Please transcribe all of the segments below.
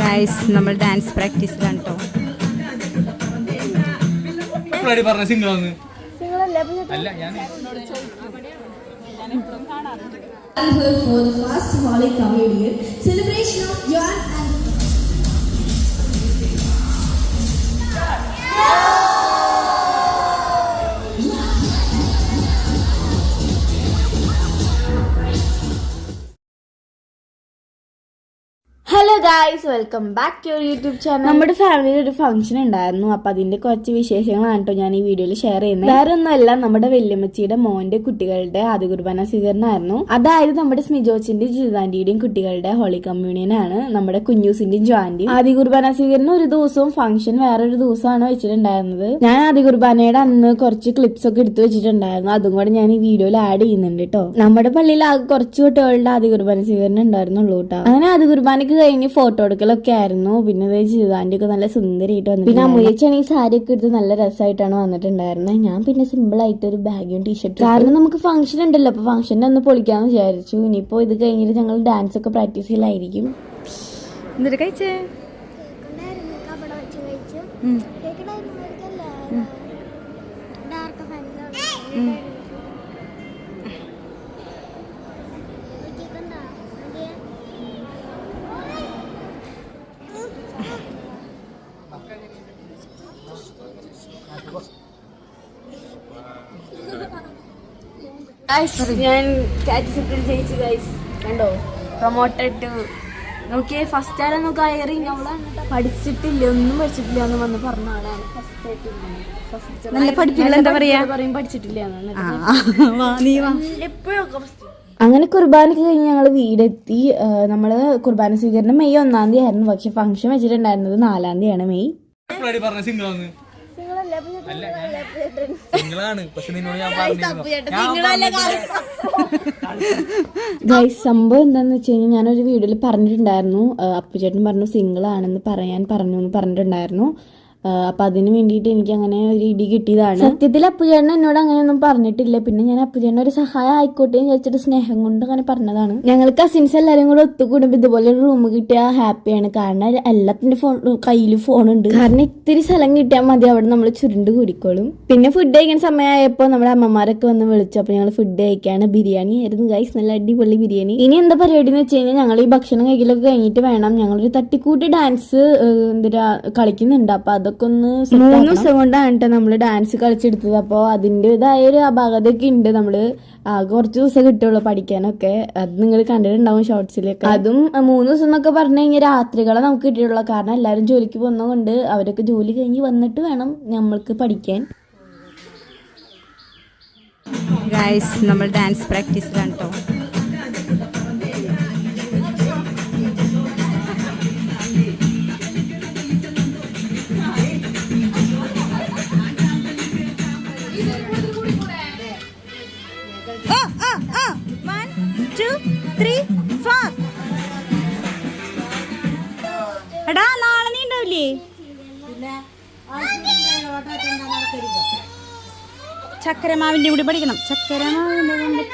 Guys നമ്മൾ dance പ്രാക്ടീസിലാണ് കേട്ടോ. For the first Holy Communion celebration of John and hello guys, welcome back to your YouTube channel. നമ്മുടെ ഫാമിലിയിൽ ഒരു function ഉണ്ടായിരുന്നു. അപ്പൊ അതിന്റെ കുറച്ച് വിശേഷങ്ങളാണ് കേട്ടോ ഞാൻ ഈ വീഡിയോയിൽ ഷെയർ ചെയ്യുന്നത്. വേറെ ഒന്നുമല്ല, നമ്മുടെ വല്യമ്മച്ചിയുടെ മോന്റെ കുട്ടികളുടെ ആദ്യ കുർബാന സ്വീകരണമായിരുന്നു. അതായത് നമ്മുടെ സ്മിജോച്ചിന്റെയും ജിതാന്റിയുടെയും കുട്ടികളുടെ ഹോളി കമ്മ്യൂണിയൻ ആണ്. നമ്മുടെ കുഞ്ഞൂസിന്റെയും ജോന്റെയും ആദ്യ കുർബാന സ്വീകരണം ഒരു ദിവസവും ഫംഗ്ഷൻ വേറൊരു ദിവസമാണ് വെച്ചിട്ടുണ്ടായിരുന്നത്. ഞാൻ ആദ്യ കുർബാനയുടെ അന്ന് കുറച്ച് ക്ലിപ്സ് ഒക്കെ എടുത്തു വെച്ചിട്ടുണ്ടായിരുന്നു. അതും കൂടെ ഞാൻ ഈ വീഡിയോയിൽ ആഡ് ചെയ്യുന്നുണ്ട് കേട്ടോ. നമ്മുടെ പള്ളിയിൽ ആകെ കുറച്ച് കുട്ടികളുടെ ആദ്യ കുർബാന സ്വീകരണം ഉണ്ടായിരുന്നുള്ളൂ കേട്ടോ. അങ്ങനെ ആദ്യ കുർബാനക്ക് കഴിഞ്ഞ് ഫോട്ടോ എടുക്കലൊക്കെ ആയിരുന്നു. പിന്നെ ജിതാന്റെ ഒക്കെ നല്ല സുന്ദരിയായിട്ട് വന്നു. പിന്നെ അമ്മൂച്ചാണെങ്കിൽ സാരി ഒക്കെ എടുത്ത് നല്ല രസമായിട്ടാണ് വന്നിട്ടുണ്ടായിരുന്നത്. ഞാൻ പിന്നെ സിമ്പിൾ ആയിട്ട് ഒരു ബാഗും ടീഷർട്ടും, കാരണം നമുക്ക് ഫംഗ്ഷൻ ഉണ്ടല്ലോ, അപ്പൊ ഫംഗ്ഷന്റെ ഒന്ന് പൊളിക്കാന്ന് വിചാരിച്ചു. ഇനിയിപ്പോ ഇത് കഴിഞ്ഞിട്ട് ഞങ്ങൾ ഡാൻസ് ഒക്കെ പ്രാക്ടീസ് ചെയ്യലായിരിക്കും. എന്നിട്ട് കഴിച്ചേ ഞാൻ കാറ്റഗറി ജയിച്ചു ഗൈസ്. കണ്ടോ, പ്രൊമോട്ടഡ്. നോക്കിയേ, ഫസ്റ്റ് ആരെന്ന് കയറി പഠിച്ചിട്ടില്ല, ഒന്നും പഠിച്ചിട്ടില്ല എന്ന് വന്ന് പറഞ്ഞ ആളാണ്. പഠിച്ചിട്ടില്ല അങ്ങനെ കുർബാനക്ക് കഴിഞ്ഞ് ഞങ്ങൾ വീടെത്തി. നമ്മള് കുർബാന സ്വീകരണം മെയ് 1-ാം തീയതി ആയിരുന്നു. പക്ഷെ ഫംഗ്ഷൻ വെച്ചിട്ടുണ്ടായിരുന്നത് 4-ാം തീയതിയാണ്. മെയ് ഗൈസ്, സംഭവം എന്താന്ന് വെച്ച് കഴിഞ്ഞാൽ ഞാനൊരു വീഡിയോയിൽ പറഞ്ഞിട്ടുണ്ടായിരുന്നു, അപ്പുചേട്ടൻ പറഞ്ഞു സിംഗിൾ ആണെന്ന് പറഞ്ഞിട്ടുണ്ടായിരുന്നു. അപ്പൊ അതിന് വേണ്ടിയിട്ട് എനിക്ക് അങ്ങനെ ഒരു ഇടി കിട്ടിയതാണ്. സത്യത്തിൽ അപ്പുചേട്ടൻ എന്നോട് അങ്ങനെയൊന്നും പറഞ്ഞിട്ടില്ല. പിന്നെ ഞാൻ അപ്പുചേട്ടൻ ഒരു സഹായം ആയിക്കോട്ടെ എന്ന് വിചാരിച്ചിട്ട് സ്നേഹം കൊണ്ട് അങ്ങനെ പറഞ്ഞതാണ്. ഞങ്ങൾ കസിൻസ് എല്ലാരും കൂടെ ഒത്തുകൂടുമ്പോ ഇതുപോലെ ഒരു റൂം കിട്ടിയാൽ ഹാപ്പിയാണ്. കാരണം എല്ലാത്തിന്റെ കയ്യിലും ഫോണുണ്ട്. കാരണം ഇത്തിരി സ്ഥലം കിട്ടിയാൽ മതി, അവിടെ നമ്മൾ ചുരുണ്ട് കൂടിക്കോളും. പിന്നെ ഫുഡ് കഴിക്കാൻ സമയമായപ്പോ നമ്മുടെ അമ്മമാരൊക്കെ വന്ന് വിളിച്ചു. അപ്പൊ ഞങ്ങൾ ഫുഡ് കഴിക്കാണ്. ബിരിയാണി ആയിരുന്നു ഗൈസ്, നല്ല അടിപൊളി ബിരിയാണി. ഇനി എന്താ പരിപാടി എന്ന് വെച്ച് കഴിഞ്ഞാൽ ഞങ്ങൾ ഈ ഭക്ഷണം കഴിക്കലൊക്കെ കഴിഞ്ഞിട്ട് വേണം, ഞങ്ങളൊരു തട്ടിക്കൂട്ടി ഡാൻസ് കളിക്കുന്നുണ്ട്. അപ്പൊ അതൊക്കെ 3 ദിവസം കൊണ്ടാണ് കേട്ടോ നമ്മള് ഡാൻസ് കളിച്ചെടുത്തത്. അപ്പോൾ അതിൻ്റെതായ ഒരു അപാകതയൊക്കെ ഉണ്ട്. നമ്മള് കുറച്ച് ദിവസം കിട്ടുള്ളൂ പഠിക്കാനൊക്കെ. അത് നിങ്ങൾ കണ്ടിട്ടുണ്ടാവും ഷോർട്സിലൊക്കെ. അതും 3 ദിവസം എന്നൊക്കെ പറഞ്ഞു കഴിഞ്ഞാൽ രാത്രികളെ നമുക്ക് കിട്ടിയിട്ടുള്ളൂ. കാരണം എല്ലാവരും ജോലിക്ക് പോകുന്നതുകൊണ്ട് അവരൊക്കെ ജോലി കഴിഞ്ഞ് വന്നിട്ട് വേണം നമ്മൾക്ക് പഠിക്കാൻ. ഗൈസ്, നമ്മൾ ഡാൻസ് പ്രാക്ടീസിലാണ് കേട്ടോ. എടാ, നാളെ നീ ഉണ്ടാവില്ലേ? ചക്കരമാവിന്റെ കൂടി പഠിക്കണം. ചക്കരമാവിന്റെ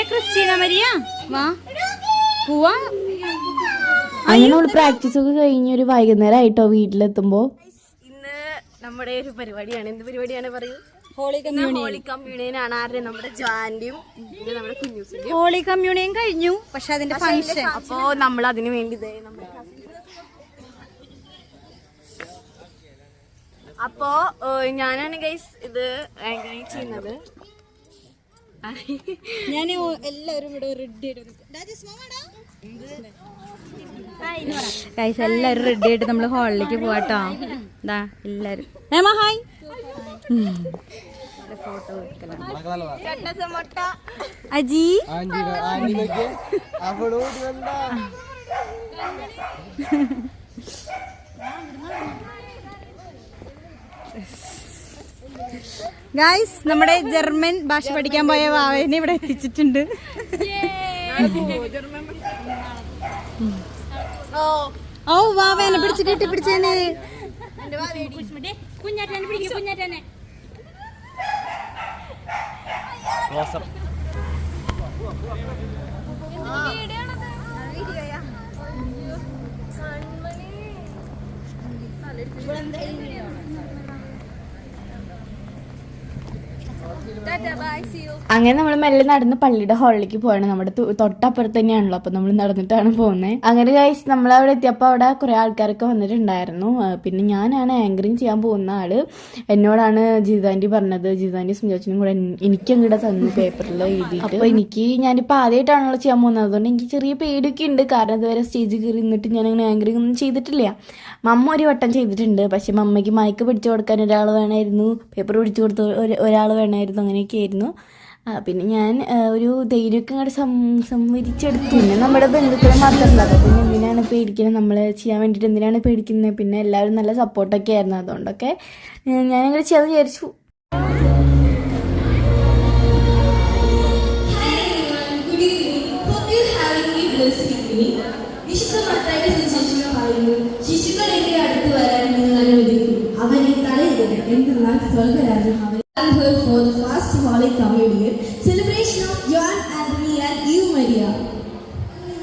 ക്രിസ്റ്റീന മരിയ വാ പോവാ. അങ്ങനെ നമ്മൾ പ്രാക്ടീസ് ഒക്കെ കഴിഞ്ഞ് ഒരു വൈകുന്നേരം ആയിട്ടോ വീട്ടിലെത്തുമ്പോ. ഇന്ന് നമ്മുടെ ഒരു പരിപാടിയാണ്. എന്ത് പരിപാടിയാണ് പറയൂ? ഹോളി കമ്മ്യൂണിയൻ ആണ്. ആരുടെ? നമ്മുടെ ജാന്റിയും നമ്മുടെ കുഞ്ഞൂസിന്റെയും ഹോളി കമ്മ്യൂണിയൻ കഴിഞ്ഞു. പക്ഷെ അതിന്റെ ഫംഗ്ഷൻ, അപ്പോ നമ്മൾ അതിന് വേണ്ടി അപ്പോ ഞാനാണ് ഗൈസ് ഇത് ചെയ്യുന്നത്. ഞാൻ എല്ലാവരും ഇവിടെ റെഡി ഗൈസ്, എല്ലാവരും റെഡി ആയിട്ട് നമ്മള് ഹാളിലേക്ക് പോവാട്ടോ. ഇതാ എല്ലാരും ഹായ്. ഫോട്ടോ അജി ഗൈസ്, നമ്മുടെ ജർമ്മൻ ഭാഷ പഠിക്കാൻ പോയ വാവേനെ ഇവിടെ എത്തിച്ചിട്ടുണ്ട്. ഓ വാവേനെ പിടിച്ചിട്ട് പിടിച്ചേനെ. അങ്ങനെ നമ്മൾ മെല്ലെ നടന്ന് പള്ളിയുടെ ഹാളിലേക്ക് പോവാണ്. നമ്മുടെ തൊട്ടപ്പുറത്ത് തന്നെയാണല്ലോ, അപ്പൊ നമ്മൾ നടന്നിട്ടാണ് പോകുന്നത്. അങ്ങനെ ഗൈസ് നമ്മൾ അവിടെ എത്തിയപ്പോൾ അവിടെ കുറെ ആൾക്കാരൊക്കെ വന്നിട്ടുണ്ടായിരുന്നു. പിന്നെ ഞാനാണ് ആങ്കറിങ് ചെയ്യാൻ പോകുന്ന ആള്. എന്നോടാണ് ജിതാൻറ്റി പറഞ്ഞത്. ജിതാൻറ്റി സുജാച്ചനും കൂടെ എനിക്ക് അങ്ങോട്ട് തന്നു പേപ്പറിൽ എഴുതി. അപ്പൊ ഞാനിപ്പോൾ ആദ്യമായിട്ടാണല്ലോ ചെയ്യാൻ പോകുന്നത്. അതുകൊണ്ട് എനിക്ക് ചെറിയ പേടിയൊക്കെ ഉണ്ട്. കാരണം ഇതുവരെ സ്റ്റേജിൽ കയറി നിന്നിട്ട് ഞാൻ അങ്ങനെ ആങ്കറിങ് ഒന്നും ചെയ്തിട്ടില്ല. മമ്മ ഒരു വട്ടം ചെയ്തിട്ടുണ്ട്. പക്ഷെ മമ്മയ്ക്ക് മയക്ക് പിടിച്ചു കൊടുക്കാൻ ഒരാൾ വേണമായിരുന്നു, പേപ്പർ പിടിച്ചു കൊടുത്ത ഒരാൾ വേണമായിരുന്നു. അങ്ങനെയൊക്കെ ആയിരുന്നു. പിന്നെ ഞാൻ ഒരു ധൈര്യമൊക്കെ അങ്ങോട്ട് സംവരിച്ചെടുത്തു. പിന്നെ നമ്മുടെ ബന്ധുക്കളെ മാത്രമല്ല, അപ്പോൾ പിന്നെ എന്തിനാണ് പേടിക്കുന്നത്, നമ്മൾ ചെയ്യാൻ വേണ്ടിയിട്ട് എന്തിനാണ് പേടിക്കുന്നത്. പിന്നെ എല്ലാവരും നല്ല സപ്പോർട്ടൊക്കെ ആയിരുന്നു. അതുകൊണ്ടൊക്കെ ഞാനങ്ങനെ ചെയ്യാൻ വിചാരിച്ചു. ശിശുക്കൾ എന്റെ അടുത്ത് വരാൻ നിങ്ങൾ അനുവദിക്കും. അവനെ തടയരുത്, എന്തെന്നാൽ സ്വർഗരാജ്യം അവൻ. For the first Holy Communion celebration of John Anthony and Eve Maria.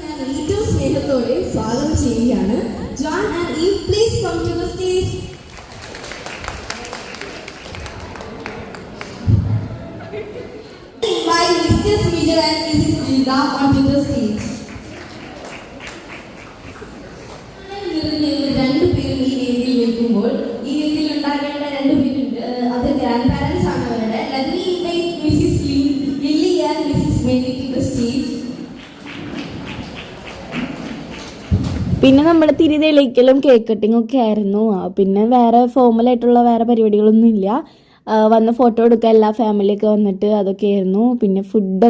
ഞാൻ ഏറ്റവും സ്നേഹത്തോടെ സ്വാഗതം ചെയ്യുകയാണ്. John and Eve, please come to the stage. Invite Mr. Sridhar and Mrs. Gilda onto the stage. രണ്ടുപേരും ഈ വേദിയിൽ നിൽക്കുമ്പോൾ ഈ വേദിയിൽ ഉണ്ടാകേണ്ട രണ്ടുപേരുണ്ട്. അത് ഗ്രാൻഡ് പാരന്റ്സ് ആണ് അവരുടെ. Let me invite Mrs. Lily and Mrs. Mary to the stage. പിന്നെ നമ്മുടെ തിരിതെളിക്കലും കേക്ക് കട്ടിങ്ങും ഒക്കെ ആയിരുന്നു. പിന്നെ വേറെ ഫോമലായിട്ടുള്ള വേറെ പരിപാടികളൊന്നും ഇല്ല. വന്ന് ഫോട്ടോ എടുക്കുക, എല്ലാ ഫാമിലിയൊക്കെ വന്നിട്ട് അതൊക്കെ ആയിരുന്നു. പിന്നെ ഫുഡ്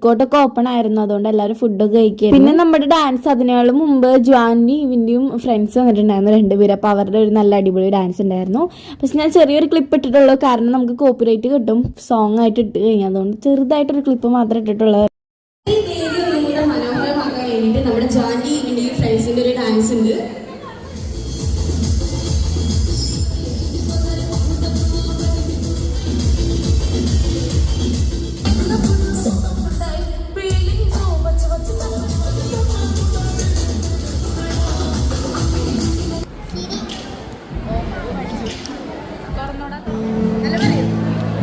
കോർട്ടൊക്കെ ഓപ്പൺ ആയിരുന്നു. അതുകൊണ്ട് എല്ലാവരും ഫുഡൊക്കെ കഴിക്കുക. പിന്നെ നമ്മുടെ ഡാൻസ് അതിനേക്കാളും മുമ്പ് ജോന്നി ഇവന്റെയും ഫ്രണ്ട്സ് വന്നിട്ടുണ്ടായിരുന്നു, രണ്ടുപേരും. അപ്പോൾ അവരുടെ ഒരു നല്ല അടിപൊളി ഡാൻസ് ഉണ്ടായിരുന്നു. പക്ഷെ ഞാൻ ചെറിയൊരു ക്ലിപ്പ് ഇട്ടിട്ടുള്ളൂ, കാരണം നമുക്ക് കോപ്പിറൈറ്റ് കിട്ടും സോങ് ആയിട്ട് ഇട്ട് കഴിഞ്ഞാൽ. അതുകൊണ്ട് ചെറുതായിട്ടൊരു ക്ലിപ്പ് മാത്രമേ ഇട്ടിട്ടുള്ളൂ. മനോഹരമാക്കാൻ വേണ്ടിയിട്ട് നമ്മുടെ ജോന്നി ഇവന്റെയും ഫ്രണ്ട്സിന്റെ ഒരു ഡാൻസ് ഉണ്ട്.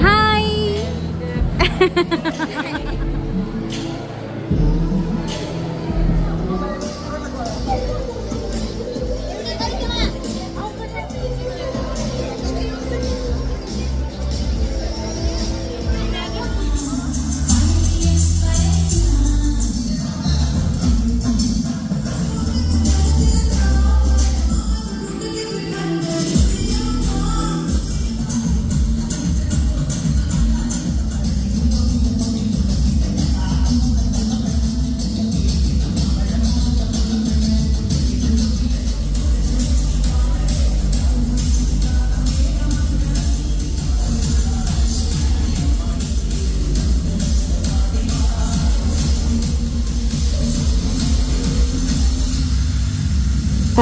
ഹായ്.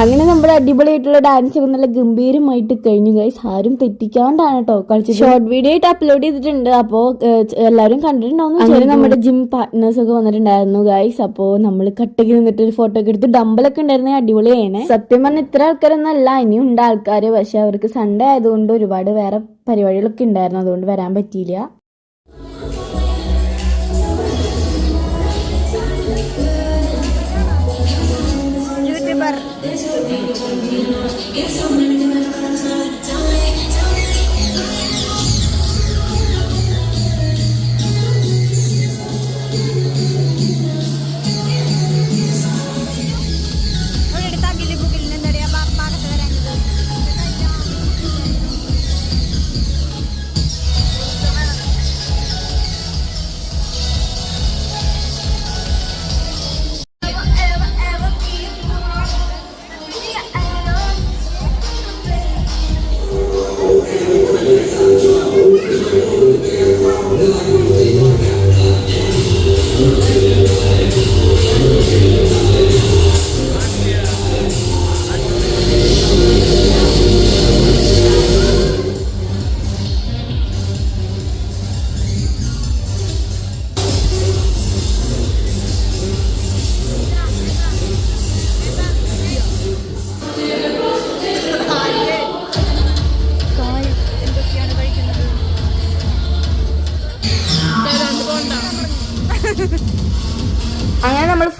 അങ്ങനെ നമ്മുടെ അടിപൊളിയായിട്ടുള്ള ഡാൻസ് ഒക്കെ നല്ല ഗംഭീരമായിട്ട് കഴിഞ്ഞു ഗൈസ്. ആരും തെറ്റിക്കാണ്ടാണ് കേട്ടോ കളിച്ചത്. ഷോർട്ട് വീഡിയോ ആയിട്ട് അപ്ലോഡ് ചെയ്തിട്ടുണ്ട്. അപ്പോൾ എല്ലാവരും കണ്ടിട്ടുണ്ടാവും. അങ്ങനെ നമ്മുടെ ജിം പാർട്ട്നേഴ്സ് ഒക്കെ വന്നിട്ടുണ്ടായിരുന്നു ഗൈസ്. അപ്പോൾ നമ്മൾ കട്ടക്ക് നിന്നിട്ട് ഒരു ഫോട്ടോ ഒക്കെ എടുത്ത് ഡമ്പലൊക്കെ ഉണ്ടായിരുന്ന അടിപൊളിയാണ്. സത്യം പറഞ്ഞാൽ ഇത്ര ആൾക്കാരൊന്നല്ല, ഇനിയും ഉണ്ട് ആൾക്കാർ. പക്ഷെ അവർക്ക് സൺഡേ ആയതുകൊണ്ട് ഒരുപാട് വേറെ പരിപാടികളൊക്കെ ഉണ്ടായിരുന്നു, അതുകൊണ്ട് വരാൻ പറ്റിയില്ല.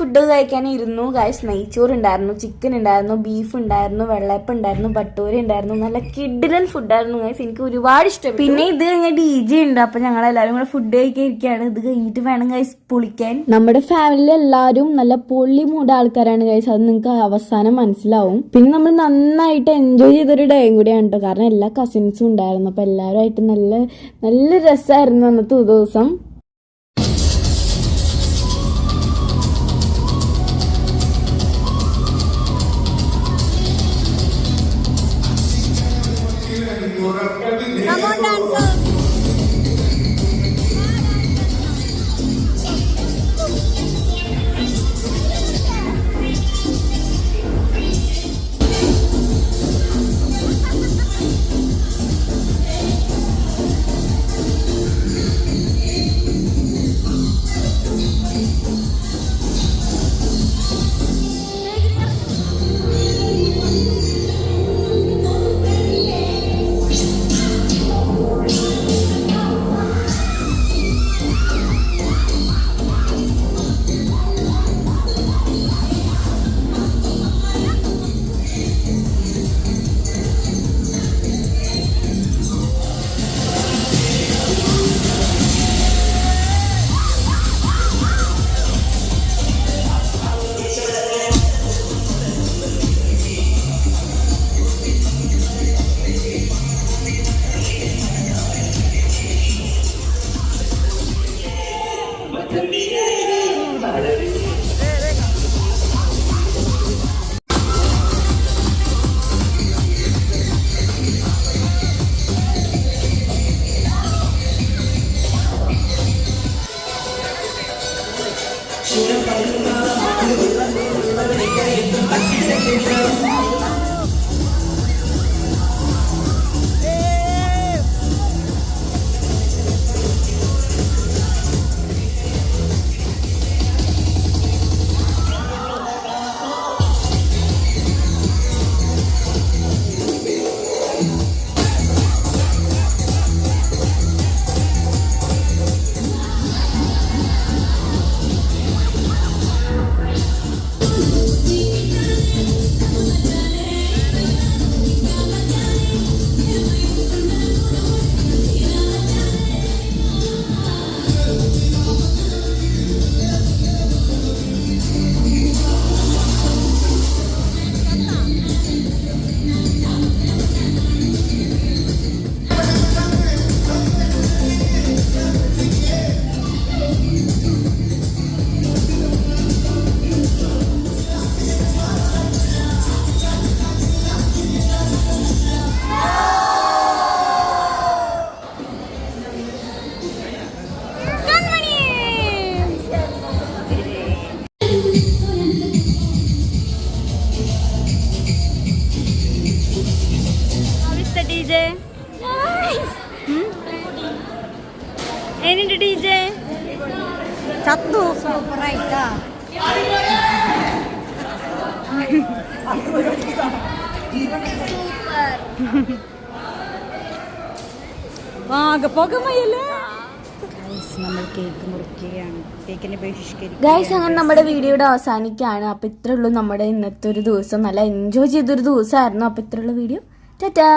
ഫുഡ് കഴിക്കാൻ ഇരുന്നു ഗൈസ്. നെയ്ച്ചോറ് ഉണ്ടായിരുന്നു, ചിക്കൻ ഉണ്ടായിരുന്നു, ബീഫ് ഉണ്ടായിരുന്നു, വെള്ളയപ്പം ഉണ്ടായിരുന്നു, ഭട്ടൂര ഉണ്ടായിരുന്നു. നല്ല കിഡിലൻ ഫുഡായിരുന്നു ഗൈസ്. എനിക്ക് ഒരുപാട് ഇഷ്ടപ്പെട്ടു. പിന്നെ ഇത് കഴിഞ്ഞ DJ ഉണ്ട്. അപ്പൊ ഞങ്ങൾ എല്ലാവരും കൂടെ ഫുഡ് കഴിക്കാൻ ഇരിക്കുകയാണ്. ഇത് കഴിഞ്ഞിട്ട് വേണം ഗൈസ് പൊളിക്കാൻ. നമ്മുടെ ഫാമിലിയിൽ എല്ലാവരും നല്ല പൊള്ളി മൂട ആൾക്കാരാണ് ഗൈസ്. അത് നിങ്ങൾക്ക് അവസാനം മനസ്സിലാവും. പിന്നെ നമ്മൾ നന്നായിട്ട് എൻജോയ് ചെയ്തൊരു ഡേയും കൂടിയാണ് കേട്ടോ. കാരണം എല്ലാ കസിൻസും ഉണ്ടായിരുന്നു. അപ്പൊ എല്ലാവരുമായിട്ട് നല്ല നല്ല രസമായിരുന്നു അന്നത്തെ ദിവസം. Come on, dancers. എങ്ങനെയുണ്ട് DJ? ചത്തു. സൂപ്പറായിട്ടാ. നമ്മൾ കേക്ക് മുറിക്കുകയാണ്. കേക്കിനെ ബഹിഷ്കരിക്കുക. ഗൈസ്, അങ്ങനെ നമ്മുടെ വീഡിയോയുടെ അവസാനിക്കുകയാണ്. അപ്പൊ ഇത്രേ ഉള്ളൂ നമ്മുടെ ഇന്നത്തെ ഒരു ദിവസം. നല്ല എൻജോയ് ചെയ്തൊരു ദിവസമായിരുന്നു. അപ്പൊ ഇത്രയുള്ള വീഡിയോ. ടാറ്റാ.